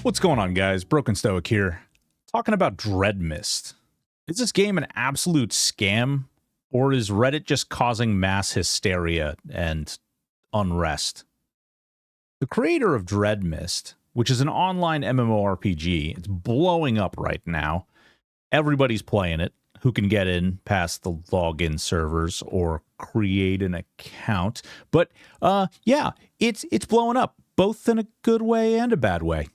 What's going on, guys? Broken Stoic here, talking about Dreadmist. Is this game an absolute scam, or is Reddit just causing mass hysteria and unrest? The creator of Dreadmist, which is an online MMORPG, it's blowing up right now. Everybody's playing it who can get in past the login servers or create an account. But yeah, it's blowing up, both in a good way and a bad way.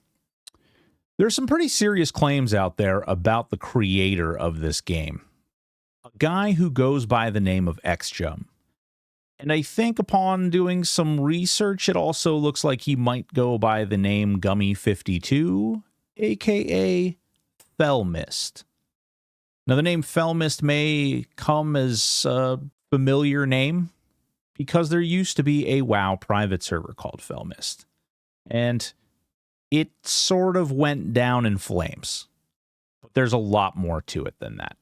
There's some pretty serious claims out there about the creator of this game, a guy who goes by the name of Xjum. And I think upon doing some research, it also looks like he might go by the name Gummy52, aka Felmyst. Now, the name Felmyst may come as a familiar name because there used to be a WoW private server called Felmyst. And it sort of went down in flames, but there's a lot more to it than that.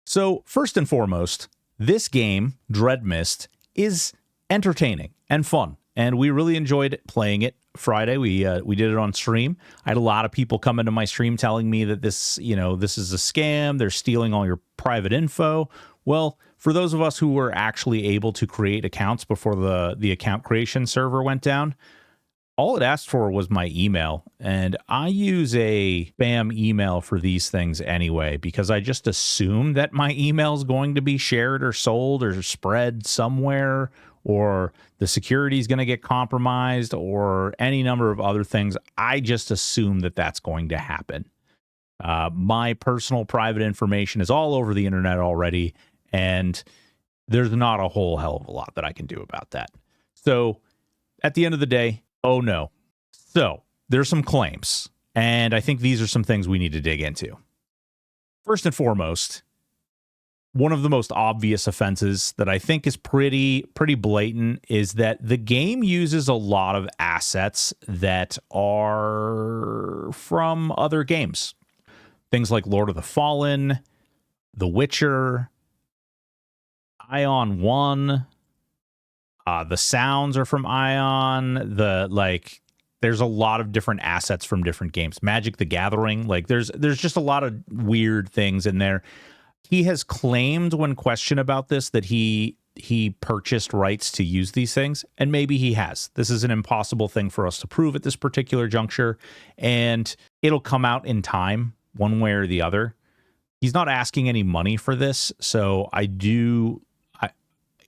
So first and foremost, this game, Dreadmist, is entertaining and fun, and we really enjoyed playing it Friday. We did it on stream. I had a lot of people come into my stream telling me that this is a scam. They're stealing all your private info. Well, for those of us who were actually able to create accounts before the account creation server went down, all it asked for was my email, and I use a spam email for these things anyway because I just assume that my email is going to be shared or sold or spread somewhere, or the security is going to get compromised, or any number of other things. I just assume that that's going to happen. My personal private information is all over the internet already, and there's not a whole hell of a lot that I can do about that. So at the end of the day, oh no. So there's some claims, and I think these are some things we need to dig into. First and foremost, one of the most obvious offenses that I think is pretty blatant is that the game uses a lot of assets that are from other games. Things like Lord of the Fallen, The Witcher, Ion 1, the sounds are from Ion. There's a lot of different assets from different games. Magic the Gathering, there's just a lot of weird things in there. He has claimed, when questioned about this, that he purchased rights to use these things, and maybe he has. This is an impossible thing for us to prove at this particular juncture, and it'll come out in time, one way or the other. He's not asking any money for this, so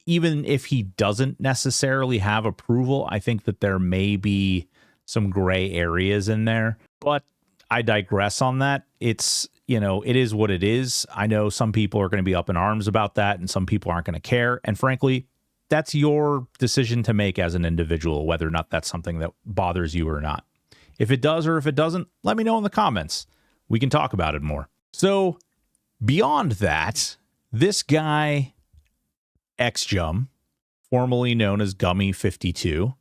even if he doesn't necessarily have approval, I think that there may be some gray areas in there, but I digress on that. It is what it is. I know some people are going to be up in arms about that, and some people aren't going to care. And frankly, that's your decision to make as an individual, whether or not that's something that bothers you or not. If it does or if it doesn't, let me know in the comments. We can talk about it more. So beyond that, this guy, Xjum, formerly known as Gummy52,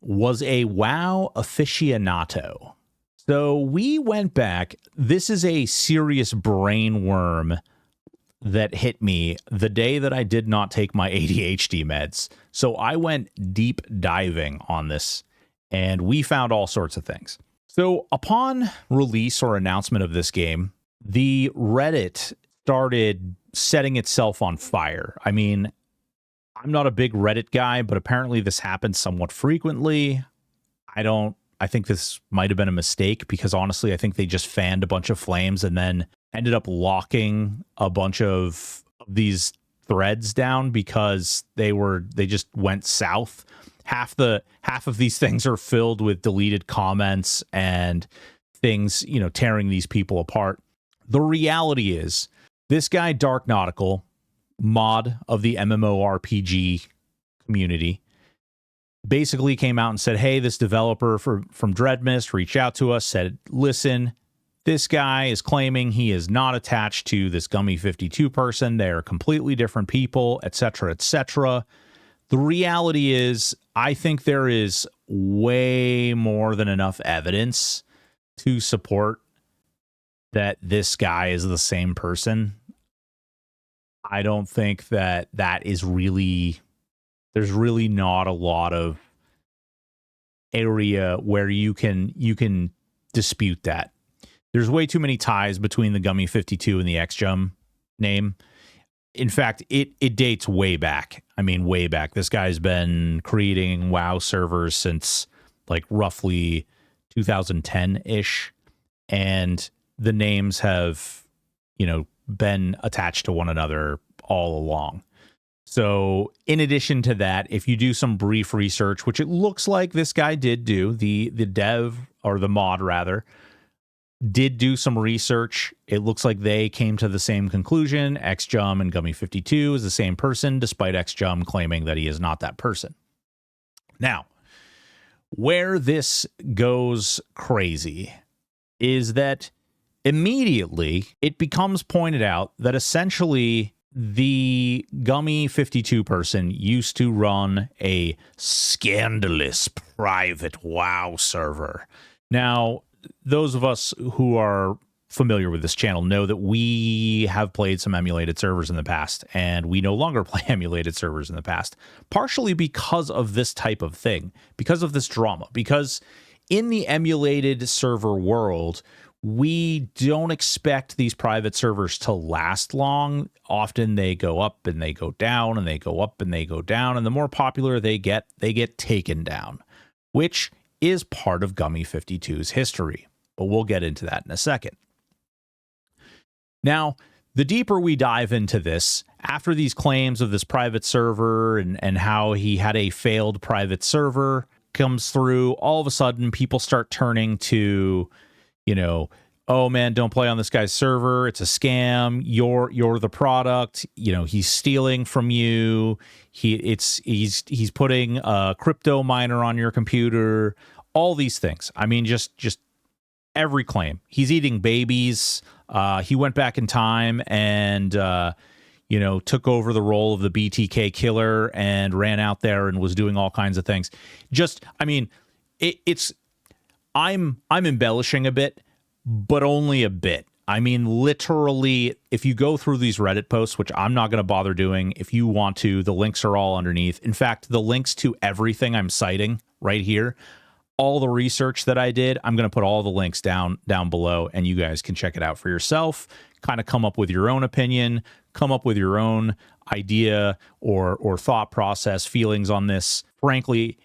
was a WoW aficionado. So we went back. This is a serious brain worm that hit me the day that I did not take my ADHD meds. So I went deep diving on this, and we found all sorts of things. So upon release or announcement of this game, the Reddit started setting itself on fire. I mean, I'm not a big Reddit guy, but apparently this happens somewhat frequently. I think this might have been a mistake because honestly, I think they just fanned a bunch of flames and then ended up locking a bunch of these threads down because they just went south. Half of these things are filled with deleted comments and things, tearing these people apart. The reality is, this guy, Dark Nautical, mod of the MMORPG community, basically came out and said, hey, this developer from Dreadmist reached out to us, said, listen, this guy is claiming he is not attached to this Gummy52 person. They're completely different people, etc., etc. The reality is, I think there is way more than enough evidence to support that this guy is the same person. I don't think that is really, there's really not a lot of area where you can dispute that. There's way too many ties between the Gummy52 and the Xjum name. In fact, it dates way back. I mean, way back. This guy's been creating WoW servers since like roughly 2010-ish. And the names have, you know, been attached to one another all along. So in addition to that, if you do some brief research, which it looks like this guy did do, the dev, or the mod rather, did do some research. It looks like they came to the same conclusion. Xjum and Gummy52 is the same person, despite Xjum claiming that he is not that person. Now, where this goes crazy is that immediately it becomes pointed out that essentially the Gummy52 person used to run a scandalous private WoW server. Now, those of us who are familiar with this channel know that we have played some emulated servers in the past, and we no longer play emulated servers in the past, partially because of this type of thing, because of this drama, because in the emulated server world, we don't expect these private servers to last long. Often they go up and they go down, and they go up and they go down, and the more popular they get taken down, which is part of Gummy52's history. But we'll get into that in a second. Now, the deeper we dive into this, after these claims of this private server and how he had a failed private server comes through, all of a sudden people start turning to, you know, oh man, don't play on this guy's server. It's a scam. You're the product. You know, he's stealing from you. He's putting a crypto miner on your computer. All these things. I mean, just every claim. He's eating babies. He went back in time and you know, took over the role of the BTK killer and ran out there and was doing all kinds of things. Just, I mean, I'm embellishing a bit, but only a bit. I mean, literally, if you go through these Reddit posts, which I'm not going to bother doing, if you want to, the links are all underneath. In fact, the links to everything I'm citing right here, all the research that I did, I'm going to put all the links down below, and you guys can check it out for yourself, kind of come up with your own opinion, come up with your own idea or thought process, feelings on this. Frankly,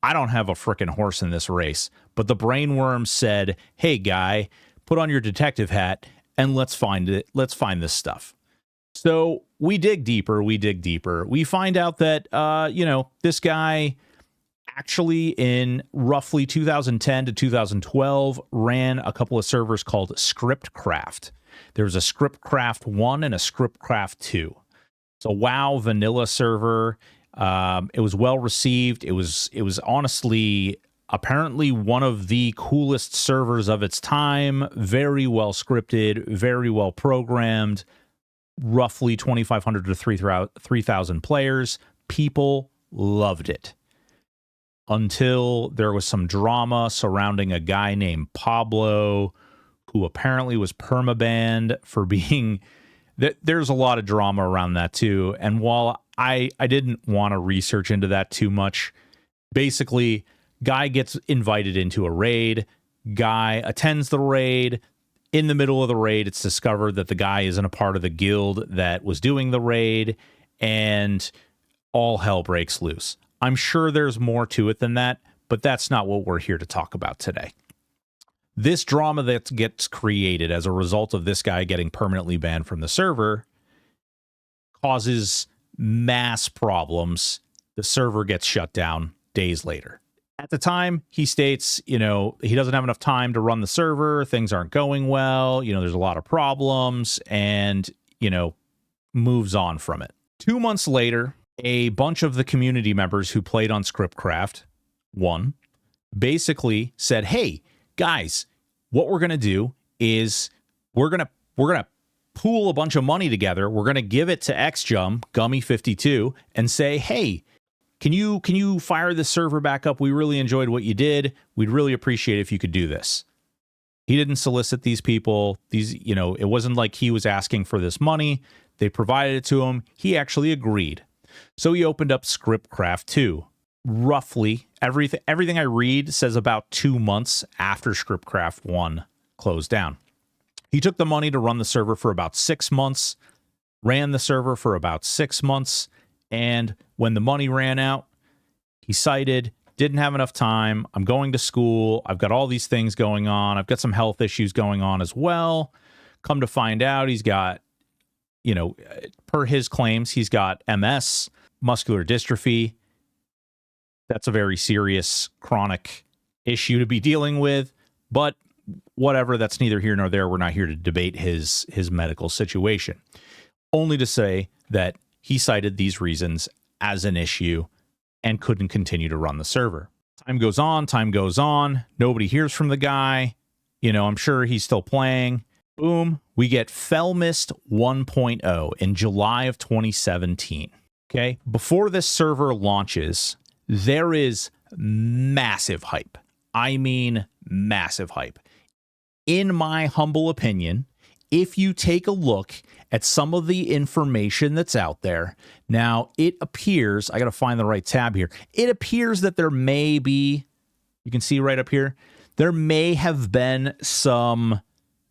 I don't have a frickin' horse in this race, but the brainworm said, hey guy, put on your detective hat and let's find it. Let's find this stuff. So we dig deeper. We find out that, you know, this guy actually in roughly 2010 to 2012 ran a couple of servers called Scriptcraft. There was a Scriptcraft 1 and a Scriptcraft 2. It's a WoW vanilla server. It was well received. It was honestly apparently one of the coolest servers of its time. Very well scripted, very well programmed. Roughly 2,500 to 3,000 players. People loved it. Until there was some drama surrounding a guy named Pablo, who apparently was permabanned for being... There's a lot of drama around that too. And while I didn't want to research into that too much, basically, guy gets invited into a raid. Guy attends the raid. In the middle of the raid, it's discovered that the guy isn't a part of the guild that was doing the raid, and all hell breaks loose. I'm sure there's more to it than that, but that's not what we're here to talk about today. This drama that gets created as a result of this guy getting permanently banned from the server causes mass problems. The server gets shut down days later. At the time, he states, you know, he doesn't have enough time to run the server. Things aren't going well. You know, there's a lot of problems and, you know, moves on from it. 2 months later, a bunch of the community members who played on Scriptcraft 1 basically said, hey, guys, what we're going to do is we're going to pool a bunch of money together. We're going to give it to Xjum, Gummy52, and say, hey, can you fire this server back up? We really enjoyed what you did. We'd really appreciate it if you could do this. He didn't solicit these people. You know, it wasn't like he was asking for this money. They provided it to him. He actually agreed. So he opened up Scriptcraft 2. roughly everything I read says about 2 months after Scriptcraft 1 closed down. He took the money to run the server for about 6 months, ran the server for about 6 months, and when the money ran out, he cited, didn't have enough time, I'm going to school, I've got all these things going on, I've got some health issues going on as well. Come to find out, he's got, you know, per his claims, he's got MS, muscular dystrophy. That's a very serious chronic issue to be dealing with, but whatever, that's neither here nor there. We're not here to debate his medical situation. Only to say that he cited these reasons as an issue and couldn't continue to run the server. Time goes on, nobody hears from the guy. You know, I'm sure he's still playing. Boom, we get Felmyst 1.0 in July of 2017. Okay, before this server launches, there is massive hype. I mean, massive hype. In my humble opinion, if you take a look at some of the information that's out there, now it appears, I got to find the right tab here. It appears that there may be, you can see right up here, there may have been some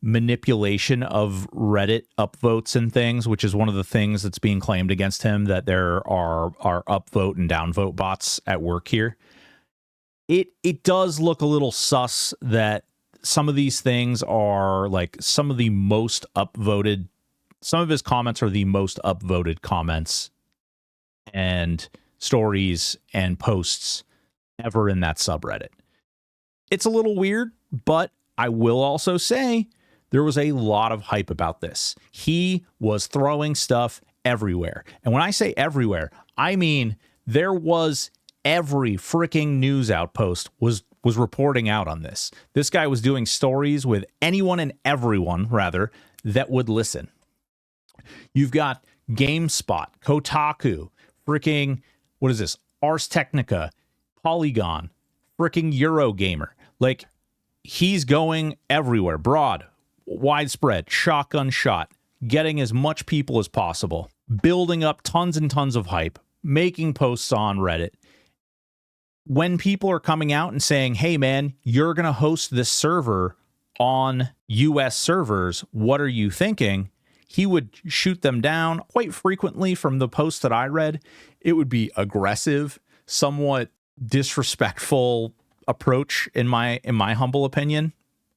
manipulation of Reddit upvotes and things, which is one of the things that's being claimed against him, that there are upvote and downvote bots at work here. It does look a little sus that some of these things are like some of the most upvoted, some of his comments are the most upvoted comments and stories and posts ever in that subreddit. It's a little weird, but I will also say there was a lot of hype about this. He was throwing stuff everywhere. And when I say everywhere, I mean there was every freaking news outpost was reporting out on this. This guy was doing stories with anyone and everyone, rather, that would listen. You've got GameSpot, Kotaku, freaking, what is this? Ars Technica, Polygon, freaking Eurogamer. Like, he's going everywhere, broad, widespread, shotgun shot, getting as much people as possible, building up tons and tons of hype, making posts on Reddit. When people are coming out and saying, hey man, you're going to host this server on US servers, what are you thinking? He would shoot them down quite frequently. From the posts that I read, it would be aggressive, somewhat disrespectful approach in my humble opinion.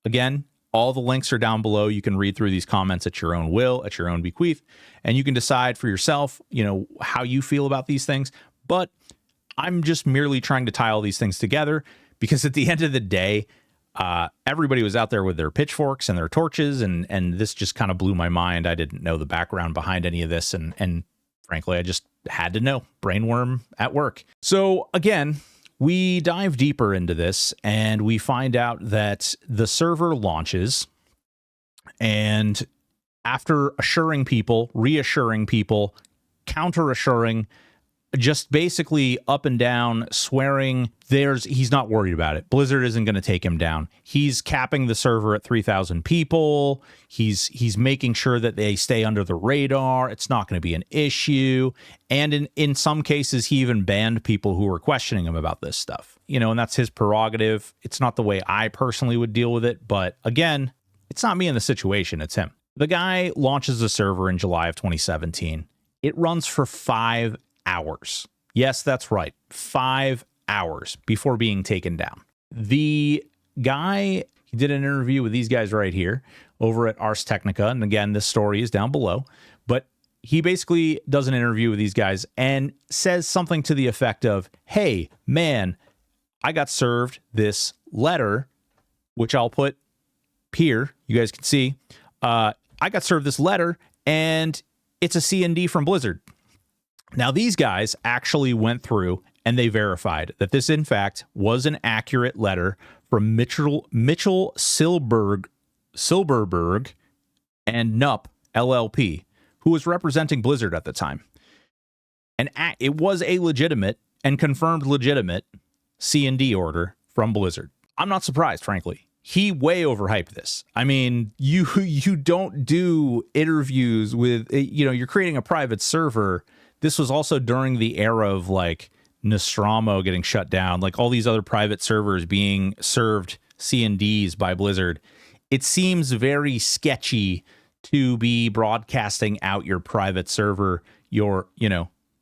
Again, all the links are down below. You can read through these comments at your own will, at your own bequeath, and you can decide for yourself, you know, how you feel about these things. But I'm just merely trying to tie all these things together because at the end of the day, everybody was out there with their pitchforks and their torches, and this just kind of blew my mind. I didn't know the background behind any of this, and frankly, I just had to know. Brainworm at work. So again, we dive deeper into this, and we find out that the server launches, and after assuring people, reassuring people, counter-assuring, just basically up and down swearing he's not worried about it. Blizzard isn't going to take him down. He's capping the server at 3,000 people. He's making sure that they stay under the radar. It's not going to be an issue. And in some cases, he even banned people who were questioning him about this stuff. You know, and that's his prerogative. It's not the way I personally would deal with it. But again, it's not me in the situation. It's him. The guy launches the server in July of 2017. It runs for 5 hours. Yes, that's right. 5 hours before being taken down. The guy, he did an interview with these guys right here over at Ars Technica. And again, this story is down below. But he basically does an interview with these guys and says something to the effect of, hey, man, I got served this letter, which I'll put here. You guys can see. I got served this letter, and it's a C&D from Blizzard. Now, these guys actually went through and they verified that this, in fact, was an accurate letter from Mitchell Silberberg and Nup LLP, who was representing Blizzard at the time. And it was a legitimate and confirmed legitimate C&D order from Blizzard. I'm not surprised, frankly. He way overhyped this. I mean, you don't do interviews with, you know, you're creating a private server. This was also during the era of like Nostromo getting shut down, like all these other private servers being served C&Ds by Blizzard, it seems very sketchy to be broadcasting out your private server, your,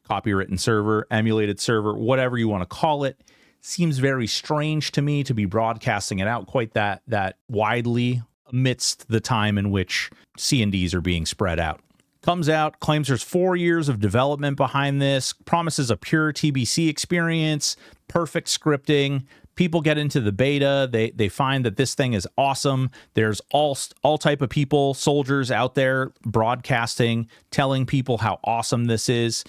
copywritten server, emulated server, whatever you want to call it. Seems very strange to me to be broadcasting it out quite that widely amidst the time in which C&Ds are being spread out. Comes out, claims there's 4 years of development behind this, promises a pure TBC experience, perfect scripting. People get into the beta, they find that this thing is awesome. There's all type of people, soldiers out there broadcasting, telling people how awesome this is.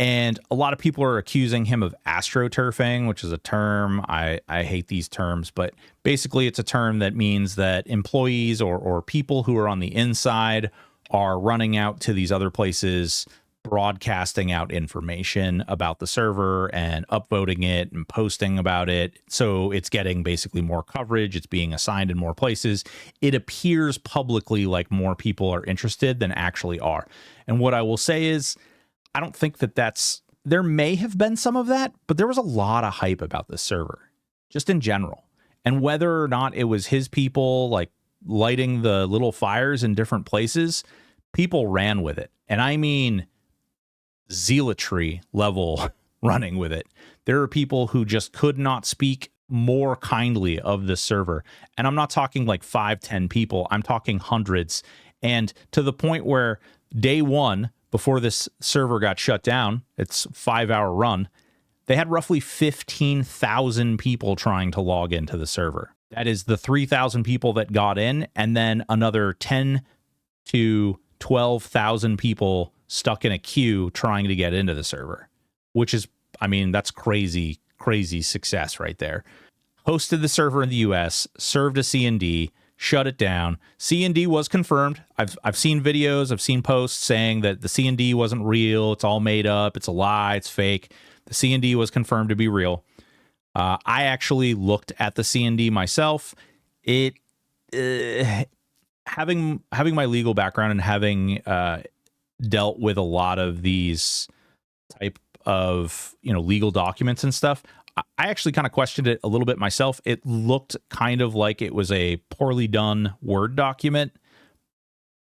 And a lot of people are accusing him of astroturfing, which is a term. I hate these terms, but basically it's a term that means that employees or people who are on the inside are running out to these other places, broadcasting out information about the server and upvoting it and posting about it. So it's getting basically more coverage. It's being assigned in more places. It appears publicly like more people are interested than actually are. And what I will say is, I don't think there may have been some of that, but there was a lot of hype about this server, just in general. And whether or not it was his people like lighting the little fires in different places, people ran with it. And I mean zealotry level running with it. There are people who just could not speak more kindly of this server. And I'm not talking like 5-10 people. I'm talking hundreds. And to the point where day one, before this server got shut down, it's a 5-hour run, they had roughly 15,000 people trying to log into the server. That is the 3,000 people that got in, and then another 10 to 12,000 people stuck in a queue trying to get into the server, which is, that's crazy, crazy success right there. Hosted the server in the US, served a C&D, shut it down. C&D was confirmed. I've seen videos, I've seen posts saying that the C&D wasn't real, it's all made up, it's a lie, it's fake. The C&D was confirmed to be real. I actually looked at the C&D myself. It having my legal background and having dealt with a lot of these type of legal documents and stuff, I actually kind of questioned it a little bit myself. It looked kind of like it was a poorly done Word document.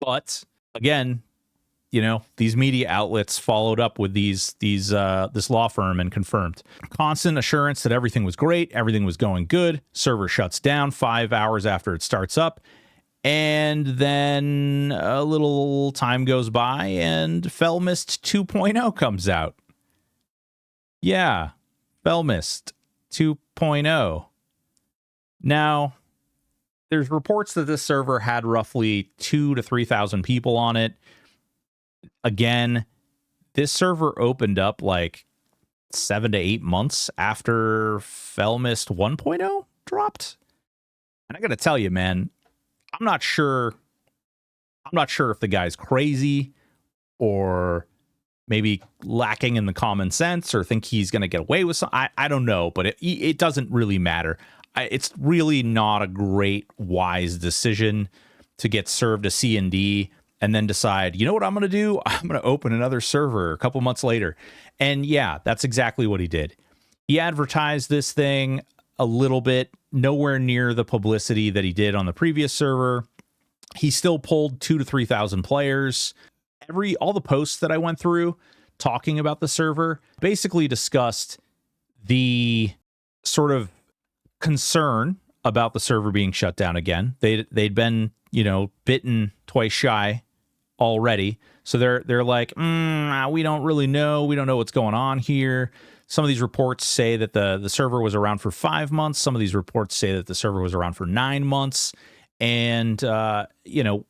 But again, these media outlets followed up with this law firm and confirmed. Constant assurance that everything was great, everything was going good. Server shuts down 5 hours after it starts up. And then a little time goes by and Felmyst 2.0 comes out. Yeah. Felmyst 2.0. Now, there's reports that this server had roughly 2,000 to 3,000 people on it. Again, this server opened up like 7 to 8 months after Felmyst 1.0 dropped. And I got to tell you, man, I'm not sure if the guy's crazy or maybe lacking in the common sense or think he's going to get away with something. I don't know, but it doesn't really matter. It's really not a great, wise decision to get served a C&D and then decide, you know what I'm going to do? I'm going to open another server a couple months later. And yeah, that's exactly what he did. He advertised this thing a little bit, nowhere near the publicity that he did on the previous server. He still pulled 2,000 to 3,000 players. All the posts that I went through talking about the server basically discussed the sort of concern about the server being shut down again. They'd been, bitten twice shy already. So they're like, we don't really know. We don't know what's going on here. Some of these reports say that the server was around for 5 months. Some of these reports say that the server was around for 9 months. And,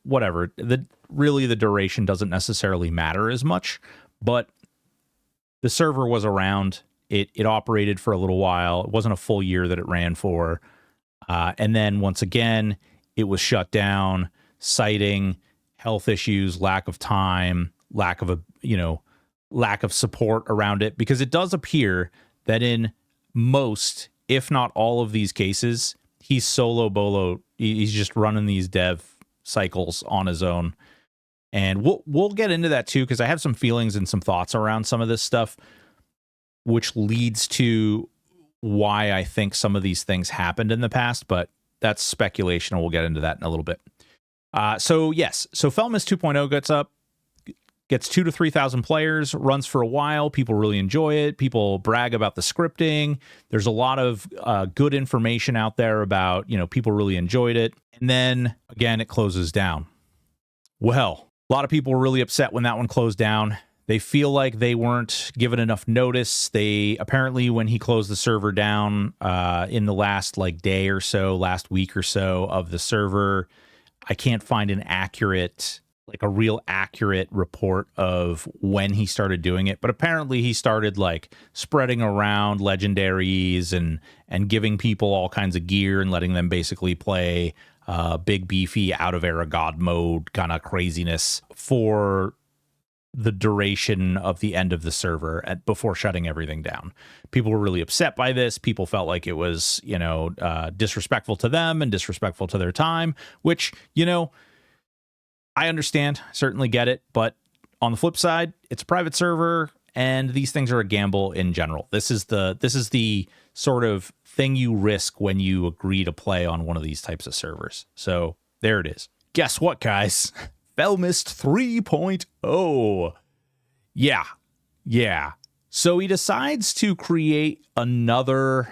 whatever. Really, the duration doesn't necessarily matter as much. But the server was around. It operated for a little while. It wasn't a full year that it ran for. And then once again, it was shut down, citing health issues, lack of time, lack of support around it, because it does appear that in most, if not all of these cases, he's solo bolo. He's just running these dev cycles on his own. And we'll get into that too, because I have some feelings and some thoughts around some of this stuff. which leads to why I think some of these things happened in the past, but that's speculation, and we'll get into that in a little bit. So Felmyst 2.0 gets 2,000 to 3,000 players, runs for a while. People really enjoy it. People brag about the scripting. There's a lot of good information out there about, people really enjoyed it. And then again, it closes down. Well, a lot of people were really upset when that one closed down. They feel like they weren't given enough notice. They apparently, when he closed the server down in the last day or so, last week or so of the server, I can't find a real accurate report of when he started doing it. But apparently he started spreading around legendaries and giving people all kinds of gear and letting them basically play big, beefy, out of era god mode kind of craziness for the duration of the end of the server before shutting everything down. People were really upset by this. People felt like it was, disrespectful to them and disrespectful to their time, which, I understand, certainly get it. But on the flip side, it's a private server and these things are a gamble in general. This is the sort of thing you risk when you agree to play on one of these types of servers. So there it is. Guess what, guys? Felmyst 3.0. Yeah. So he decides to create another...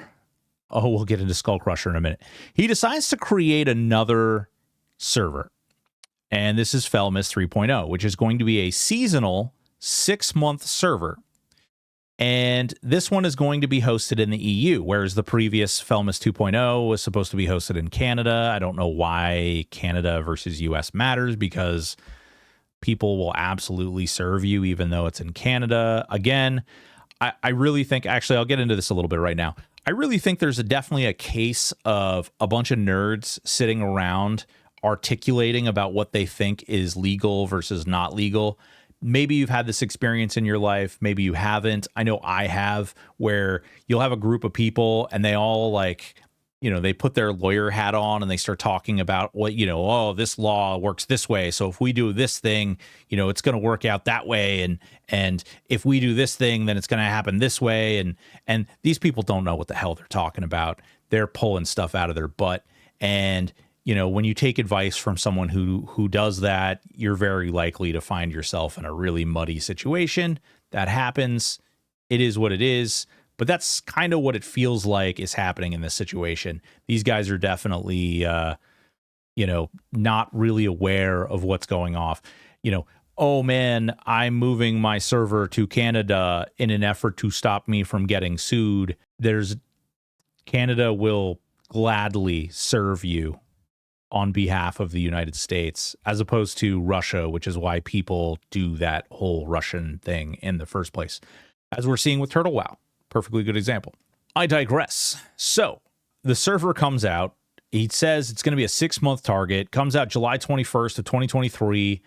Oh, we'll get into Skullcrusher in a minute. He decides to create another server. And this is Felmyst 3.0, which is going to be a seasonal 6-month server. And this one is going to be hosted in the EU, whereas the previous Felmyst 2.0 was supposed to be hosted in Canada. I don't know why Canada versus US matters, because people will absolutely serve you even though it's in Canada. Again, I really think, actually, I'll get into this a little bit right now. I really think there's definitely a case of a bunch of nerds sitting around articulating about what they think is legal versus not legal. Maybe you've had this experience in your life. Maybe you haven't. I know I have, where you'll have a group of people and they all they put their lawyer hat on and they start talking about what, oh, this law works this way. So if we do this thing, it's going to work out that way. And if we do this thing, then it's going to happen this way. And these people don't know what the hell they're talking about. They're pulling stuff out of their butt. And when you take advice from someone who does that, you're very likely to find yourself in a really muddy situation. That happens. It is what it is. But that's kind of what it feels like is happening in this situation. These guys are definitely, not really aware of what's going off. Oh man, I'm moving my server to Canada in an effort to stop me from getting sued. Canada will gladly serve you on behalf of the United States, as opposed to Russia, which is why people do that whole Russian thing in the first place. As we're seeing with Turtle WoW. Perfectly good example. I digress. So the server comes out. He says it's going to be a 6-month target. Comes out July 21st of 2023.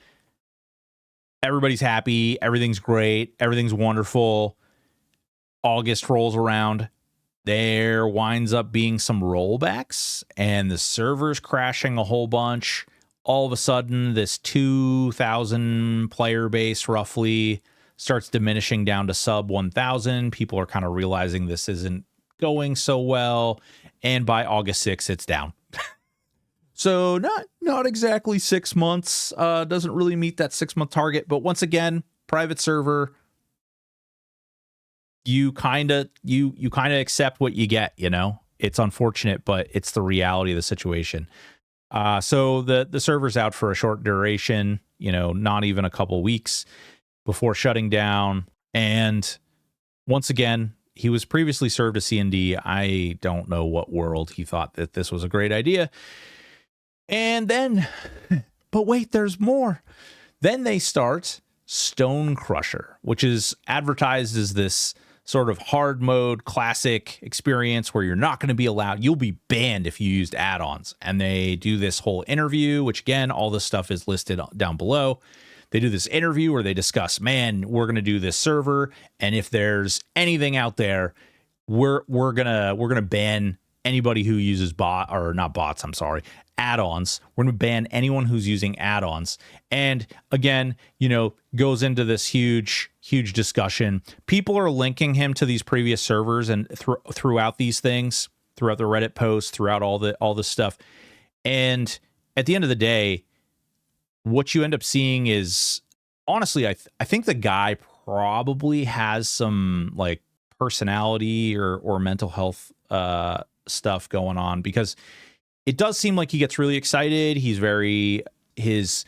Everybody's happy. Everything's great. Everything's wonderful. August rolls around. There winds up being some rollbacks, and the server's crashing a whole bunch. All of a sudden, this 2,000 player base roughly starts diminishing down to sub 1,000. People are kind of realizing this isn't going so well, and by August 6th, it's down. So not exactly 6 months. Doesn't really meet that 6-month target, but once again, private server. You kind of accept what you get, It's unfortunate, but it's the reality of the situation. So the server's out for a short duration, not even a couple weeks before shutting down. And once again, he was previously served a C&D. I don't know what world he thought that this was a great idea. And then, but wait, there's more. Then they start Stonecrusher, which is advertised as this sort of hard mode classic experience where you're not going to be allowed. You'll be banned if you used add-ons. And they do this whole interview, which again, all this stuff is listed down below. They do this interview where they discuss, man, we're going to do this server, and if there's anything out there, we're gonna ban anybody who uses add-ons. We're going to ban anyone who's using add-ons. And again, goes into this huge huge discussion. People are linking him to these previous servers and throughout these things, throughout the Reddit posts, throughout all the stuff. And at the end of the day, what you end up seeing is, honestly, I think the guy probably has some like personality or mental health stuff going on, because it does seem like he gets really excited. His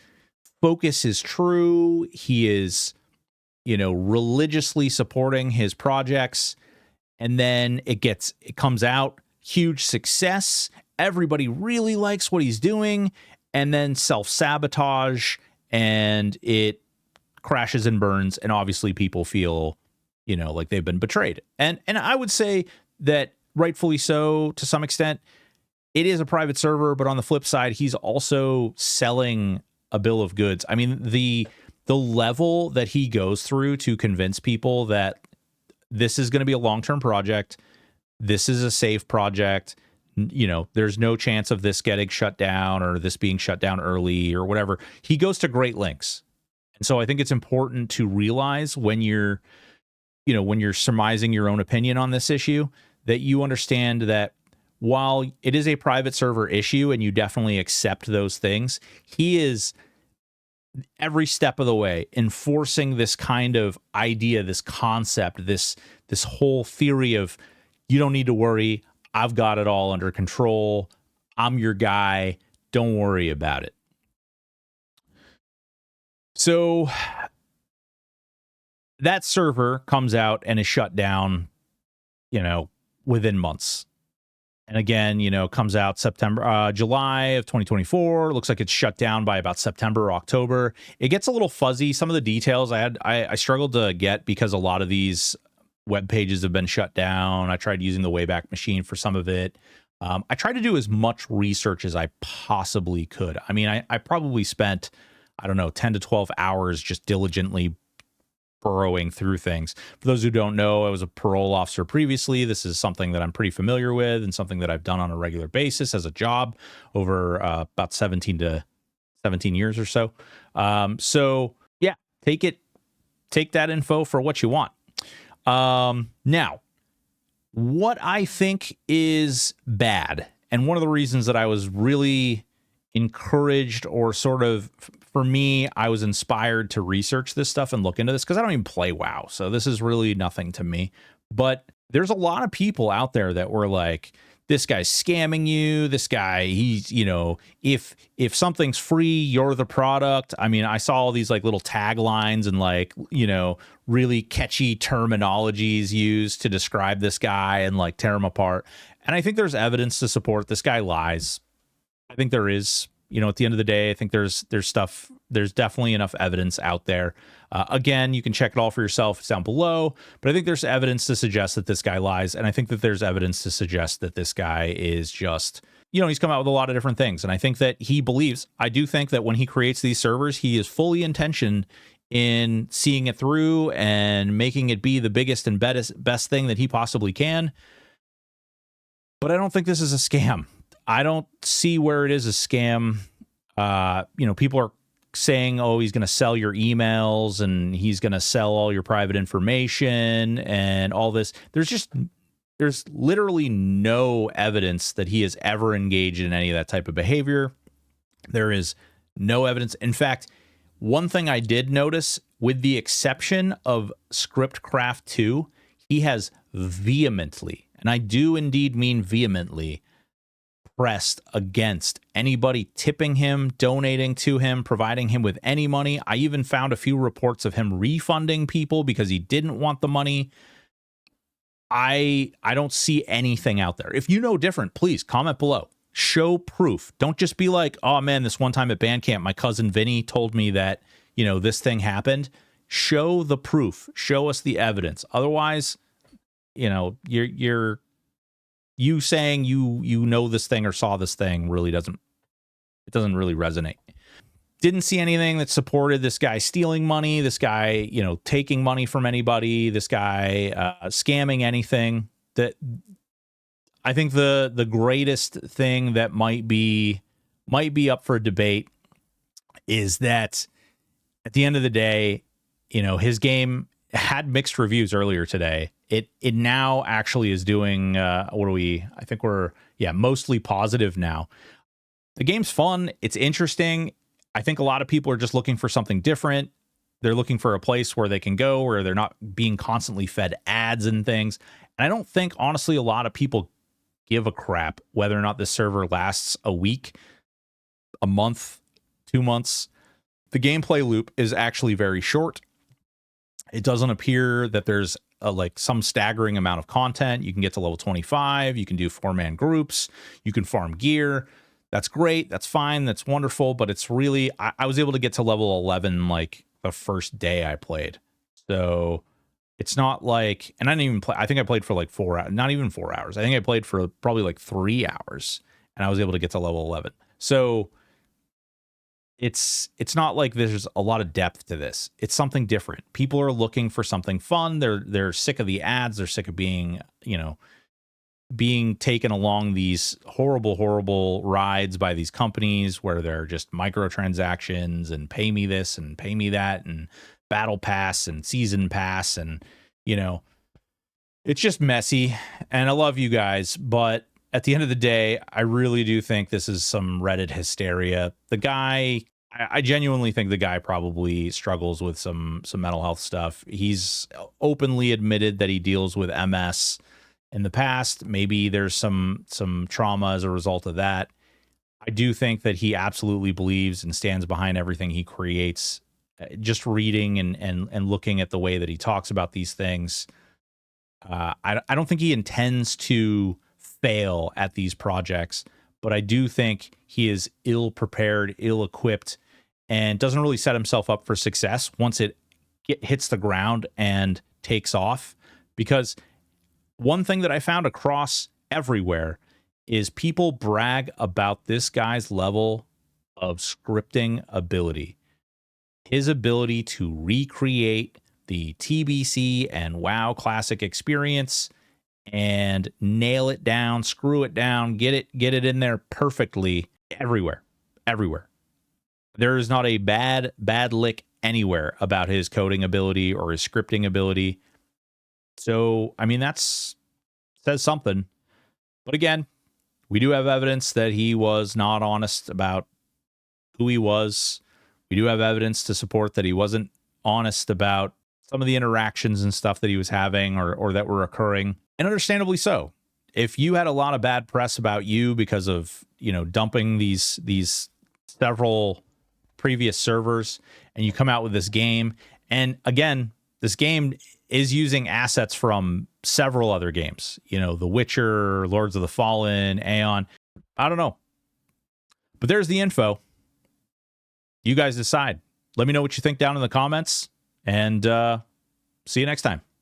focus is true. He is, religiously supporting his projects. And then it comes out, huge success. Everybody really likes what he's doing, and then self-sabotage, and it crashes and burns. And obviously people feel, like they've been betrayed. And I would say that rightfully so to some extent. It is a private server, but on the flip side, he's also selling a bill of goods. I mean, the level that he goes through to convince people that this is going to be a long-term project, this is a safe project, there's no chance of this getting shut down or this being shut down early or whatever. He goes to great lengths. And so I think it's important to realize when you're surmising your own opinion on this issue, that you understand that while it is a private server issue and you definitely accept those things, he is every step of the way enforcing this kind of idea, this concept, this whole theory of, you don't need to worry, I've got it all under control, I'm your guy, don't worry about it. So that server comes out and is shut down, within months. And again, comes out July of 2024. Looks like it's shut down by about September or October. It gets a little fuzzy. Some of the details I struggled to get, because a lot of these web pages have been shut down. I tried using the Wayback Machine for some of it. I tried to do as much research as I possibly could. I mean, I probably spent, 10 to 12 hours just diligently burrowing through things. For those who don't know, I was a parole officer previously. This is something that I'm pretty familiar with and something that I've done on a regular basis as a job over about 17 years or so. So yeah, take that info for what you want. Now, what I think is bad, and one of the reasons that I was really encouraged, or sort of, for me, I was inspired to research this stuff and look into this, because I don't even play WoW, so this is really nothing to me. But there's a lot of people out there that were like, this guy's scamming you, this guy, he's, if something's free, you're the product. I mean, I saw all these like little taglines and like, really catchy terminologies used to describe this guy and like tear him apart. And I think there's evidence to support this guy lies. I think there is. At the end of the day, I think there's definitely enough evidence out there. Again, you can check it all for yourself. It's down below. But I think there's evidence to suggest that this guy lies. And I think that there's evidence to suggest that this guy is just, he's come out with a lot of different things. And I think that he believes, I do think that when he creates these servers, he is fully intentioned in seeing it through and making it be the biggest and best thing that he possibly can. But I don't think this is a scam. I don't see where it is a scam. People are saying, oh, he's going to sell your emails and he's going to sell all your private information and all this. There's literally no evidence that he has ever engaged in any of that type of behavior. There is no evidence. In fact, one thing I did notice, with the exception of Scriptcraft 2, he has vehemently, and I do indeed mean vehemently, pressed against anybody tipping him, donating to him, providing him with any money. I even found a few reports of him refunding people because he didn't want the money. I don't see anything out there. If you know different, please comment below. Show proof. Don't just be like, oh man, this one time at band camp, my cousin Vinny told me that, this thing happened. Show the proof. Show us the evidence. Otherwise, you saying you know this thing or saw this thing really doesn't really resonate. Didn't see anything that supported this guy stealing money, this guy, taking money from anybody, this guy scamming anything. That I think the greatest thing that might be up for debate is that at the end of the day, his game had mixed reviews earlier today. It now actually is doing what are we? I think we're mostly positive now. The game's fun. It's interesting. I think a lot of people are just looking for something different. They're looking for a place where they can go where they're not being constantly fed ads and things. And I don't think, honestly, a lot of people give a crap whether or not this server lasts a week, a month, 2 months. The gameplay loop is actually very short. It doesn't appear that there's like some staggering amount of content. You can get to level 25. You can do 4-man groups. You can farm gear. That's great. That's fine. That's wonderful. But it's really, I was able to get to level 11 like the first day I played. So it's not like, and I didn't even play, I think I played for like 4 hours, not even 4 hours. I think I played for probably like 3 hours and I was able to get to level 11. So it's not like there's a lot of depth to this. It's something different. People are looking for something fun. They're sick of the ads. They're sick of being, being taken along these horrible rides by these companies where they're just microtransactions and pay me this and pay me that and battle pass and season pass. And, it's just messy. And I love you guys, but at the end of the day, I really do think this is some Reddit hysteria. The guy, I genuinely think the guy probably struggles with some mental health stuff. He's openly admitted that he deals with MS in the past. Maybe there's some trauma as a result of that. I do think that he absolutely believes and stands behind everything he creates. Just reading and looking at the way that he talks about these things, I don't think he intends to fail at these projects, but I do think he is ill-prepared, ill-equipped, and doesn't really set himself up for success once it hits the ground and takes off. Because one thing that I found across everywhere is people brag about this guy's level of scripting ability. His ability to recreate the TBC and WoW Classic experience and nail it down, screw it down, get it in there perfectly everywhere. There is not a bad lick anywhere about his coding ability or his scripting ability. So, I mean, says something. But again, we do have evidence that he was not honest about who he was. We do have evidence to support that he wasn't honest about some of the interactions and stuff that he was having or that were occurring. And understandably so. If you had a lot of bad press about you because of, dumping these several previous servers, and you come out with this game, and again, this game is using assets from several other games, The Witcher, Lords of the Fallen, Aeon. I don't know. But there's the info. You guys decide. Let me know what you think down in the comments, and see you next time.